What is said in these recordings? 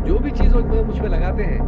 जो भी चीज़ वो मुझ पे लगाते हैं,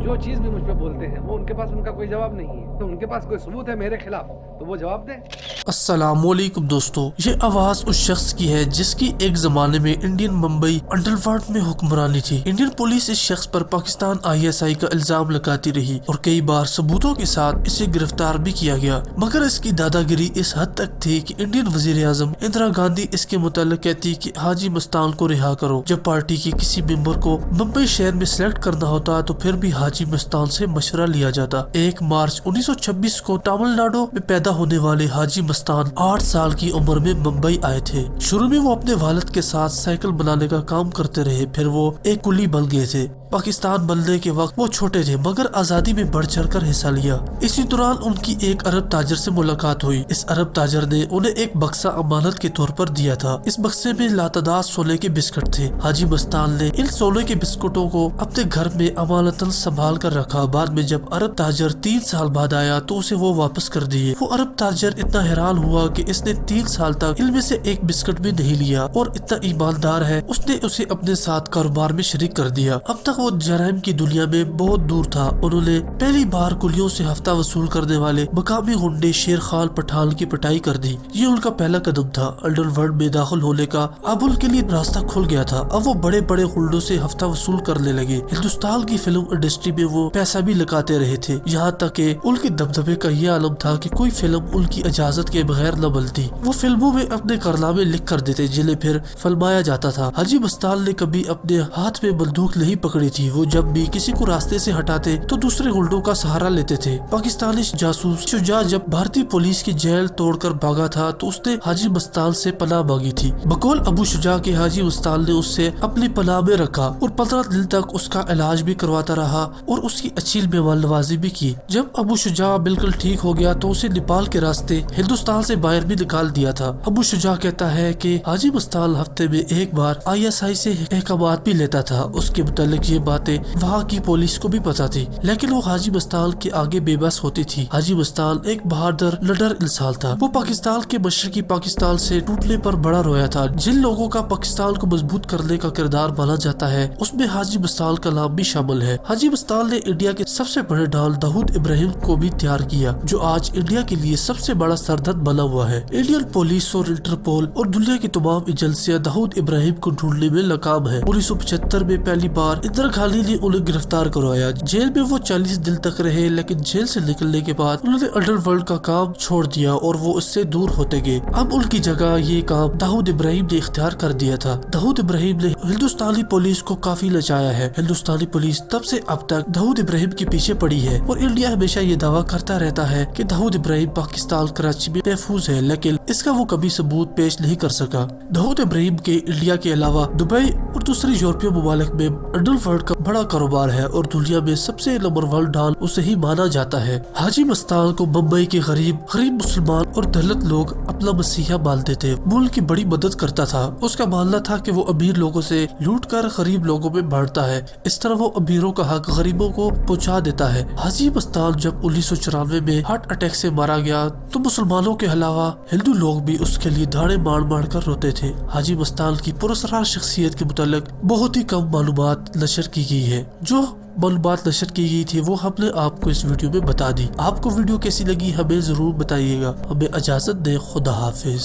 जो चीज़ भी मुझ पे बोलते हैं, वो उनके पास उनका कोई जवाब नहीं है। तो उनके पास कोई सबूत है मेरे खिलाफ तो वो जवाब दें। अस्सलामुअलैकुम दोस्तों, ये आवाज उस शख्स की है जिसकी एक जमाने में इंडियन मुंबई अंडरवर्ल्ड में हुक्मरानी थी। इंडियन पुलिस इस शख्स पर पाकिस्तान ISI का इल्जाम लगाती रही और कई बार सबूतों के साथ इसे गिरफ्तार भी किया गया, मगर इसकी दादागिरी इस हद तक थी कि इंडियन वजीर आजम इंदिरा गांधी इसके मुताल्लिक कहती कि हाजी मस्तान को रिहा करो। जब पार्टी के किसी मेंबर को मुंबई शहर में सिलेक्ट करना होता तो फिर भी हाजी मस्तान से मशवरा लिया जाता। 1 मार्च 1926 को तमिलनाडु में पैदा होने वाले हाजी मस्तान 8 साल की उम्र में मुंबई आए थे। शुरू में वो अपने वालिद के साथ साइकिल बनाने का काम करते रहे, फिर वो एक कुली बन गए थे। पाकिस्तान बनने के वक्त वो छोटे थे मगर आजादी में बढ़ चढ़ कर हिस्सा लिया। इसी दौरान उनकी एक अरब ताजर से मुलाकात हुई। इस अरब ताजर ने उन्हें एक बक्सा अमानत के तौर पर दिया था। इस बक्से में लातादाद सोने के बिस्कुट थे। हाजी मस्तान ने इन सोने के बिस्कुटों को अपने घर में अमानतन संभाल कर रखा। बाद में जब अरब ताजर 3 साल बाद आया तो उसे वो वापस कर दिए। वो अरब ताजर इतना हैरान हुआ कि इसने 3 साल तक इनमें से एक बिस्कुट भी नहीं लिया और इतना ईमानदार है उसने उसे अपने साथ कारोबार में शरीक कर दिया। अब तक वो जराइम की दुनिया में बहुत दूर था। उन्होंने पहली बार कुलियों से हफ्ता वसूल करने वाले मकामी गुंडे शेर खान पठान की पिटाई कर दी। ये उनका पहला कदम था। अंडरवर्ल्ड में दाखिल होने का अब उनके लिए रास्ता खुल गया था। अब वो बड़े बड़े गुंडों से हफ्ता वसूल करने लगे। हिंदुस्तान की फिल्म इंडस्ट्री में वो पैसा भी लगाते रहे थे, यहाँ तक कि उनके दबदबे का ये आलम था कि कोई फिल्म उनकी इजाजत के बगैर न बनती। वो फिल्मों में अपने कारनामे लिख कर देते जिन्हें फिर फिल्माया जाता था। हाजी मस्तान ने कभी अपने हाथ में बंदूक नहीं पकड़ी थी। वो जब भी किसी को रास्ते से हटाते तो दूसरे गुंडों का सहारा लेते थे। पाकिस्तानी जासूस शुजा जब भारतीय पुलिस की जेल तोड़कर भागा था तो उसने हाजी मस्तान से पनाह मांगी थी। बकौल अबू शुजा के हाजी मस्तान ने उससे अपनी पनाह में रखा और 15 दिन तक उसका इलाज भी करवाता रहा और उसकी अच्छी मेहमान नवाजी भी की। जब अबू शुजा बिल्कुल ठीक हो गया तो उसे नेपाल के रास्ते हिंदुस्तान से बाहर भी निकाल दिया था। अबू शुजा कहता है कि हाजी मस्तान हफ्ते में एक बार ISI से अहकामात भी लेता था। उसके मुतालिक ये बातें वहाँ की पुलिस को भी पता थी, लेकिन वो हाजी मस्तान के आगे बेबस होती थी। हाजी मस्तान एक बहादुर निडर इंसान था। वो पाकिस्तान के मशरकी पाकिस्तान से टूटने पर बड़ा रोया था। जिन लोगों का पाकिस्तान को मजबूत करने का किरदार माना जाता है उसमें हाजी मस्तान का नाम भी शामिल है। हाजी मस्तान ने इंडिया के सबसे बड़े डॉन दाऊद इब्राहिम को भी तैयार किया, जो आज इंडिया के लिए सबसे बड़ा सरदर्द बना हुआ है। इंडियन पुलिस और इंटरपोल और दुनिया की तमाम एजेंसियां दाऊद इब्राहिम को ढूंढने में नाकाम है। 1975 में पहली बार इंदिरा गांधी ने उन्हें गिरफ्तार करवाया। जेल में वो 40 दिन तक रहे, लेकिन जेल से निकलने के बाद उन्होंने अंडरवर्ल्ड का काम छोड़ दिया और वो इससे दूर होते गए। अब उनकी जगह ये काम दाऊद इब्राहिम ने इख्तियार कर दिया था। दाऊद इब्राहिम ने हिंदुस्तानी पुलिस को काफी लचाया है। हिंदुस्तानी पुलिस तब से अब तक दाऊद इब्राहिम के पीछे पड़ी है और इंडिया हमेशा ये दावा करता रहता है कि दाऊद इब्राहिम पाकिस्तान कराची में महफूज है, लेकिन इसका वो कभी सबूत पेश नहीं कर सका। दाऊद इब्राहिम के इंडिया के अलावा दुबई और दूसरे यूरोपीय ममालिक में अंडरवर्ल्ड का बड़ा कारोबार है और दुनिया में सबसे नंबर 1 डॉन उसे ही माना जाता है। हाजी मस्तान को मुंबई के गरीब मुसलमान और दलित लोग अपना मसीहा मानते थे। मुल्क की बड़ी मदद करता था। उसका मानना था कि वो अमीर लोगों से लूट कर गरीब लोगों में बांटता है। इस तरह वो अमीरों का हक गरीबों को पहुंचा देता है। हाजी मस्तान जब 1994 में हार्ट अटैक से मारा गया तो मुसलमानों के अलावा हिंदू लोग भी उसके लिए धाड़े मार मार कर रोते थे। हाजी मस्तान की पुरस्कार शख्सियत के मुतालिक बहुत ही कम मालूमात नशर की गई है। जो मालूमात नशर की गई थी वो हमने आपको इस वीडियो में बता दी। आपको वीडियो कैसी लगी हमें जरूर बताइएगा। हमें इजाजत दें। खुदा हाफिज।